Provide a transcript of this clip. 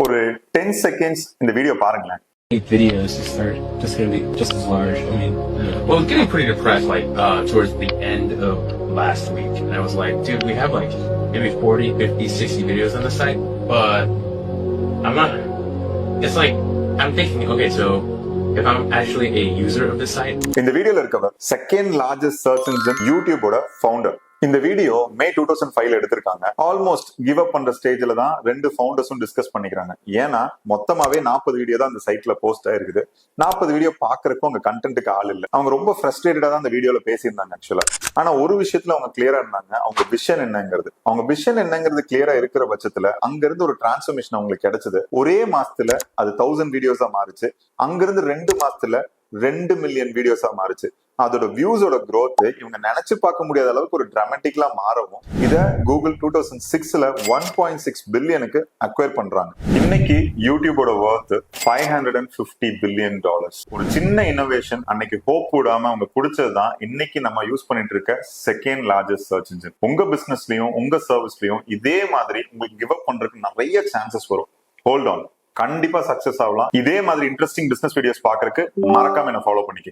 ஒரு 10 seconds இந்த video பாருங்களேன். Videos are just gonna be just as large. I mean, well, I was getting pretty depressed towards the end of last week, and I was like, dude, we have like maybe 40, 50, 60 videos on the site, but I'm not. It's like I'm thinking, okay, so if I'm actually a user of the site. இந்த வீடியோல இருக்கவர் second largest search engine யூடியூபோட founder. இந்த video May 2005 எடுத்திருக்காங்க. Almost give up பண்ற ஸ்டேஜ்ல தான் ரெண்டு ஃபவுண்டர்ஸும் டிஸ்கஸ் பண்ணிக்கிறாங்க. ஏன்னா மொத்தமாவே 40 வீடியோ தான் அந்த சைட்ல போஸ்ட் ஆயிருக்குது. 40 வீடியோ பாக்குறதுக்கு அவங்க கண்டென்ட்டுக்கு ஆள் இல்லை. அவங்க ரொம்ப ஃப்ரஸ்ட்ரேட்டடா தான் அந்த வீடியோல பேசியிருந்தாங்க ஆக்சுவலா. ஆனா ஒரு விஷயத்துல அவங்க கிளியரா இருந்தாங்க. அவங்க விஷன் என்னங்கிறது கிளியரா இருக்கிற பட்சத்துல அங்க இருந்து ஒரு டிரான்ஸ்ஃபர்மேஷன் அவங்களுக்கு கிடைச்சது. ஒரே மாசத்துல அது 1000 வீடியோஸா மாறுச்சு. அங்கிருந்து 2 மாசத்துல 2 மில்லியன் வீடியோஸா மாறுச்சு. அதோட வியூஸோட growth இவங்க நினைச்சு பார்க்க முடியாத அளவுக்கு ஒரு டிராமட்டிக்கலா மாறவும் இத கூகுள் 2006ல 1.6 பில்லியனுக்கு அக்வயர் பண்றாங்க. இன்னைக்கு யூடியூபோட வர்த் $550 பில்லியன். ஒரு சின்ன இன்னோவேஷன் அன்னைக்கு ஹோப் விடாம அவங்க பிடிச்சதுதான் இன்னைக்கு நம்ம யூஸ் பண்ணிட்டு இருக்க செகண்ட் லார்ஜஸ்ட் சர்ச் இன்ஜின். உங்க பிசினஸ்லயும் உங்க சர்வீஸ்லயும் இதே மாதிரி உங்களுக்கு கிவ் அப் பண்றதுக்கு நிறைய சான்சஸ் வரும். ஹோல்ட் ஆன், கண்டிப்பா சக்சஸ் ஆகலாம். இதே மாதிரி இன்ட்ரெஸ்டிங் பிசினஸ் வீடியோஸ் பாக்குறதுக்கு மறக்காம என்ன ஃபாலோ பண்ணிக்கங்க.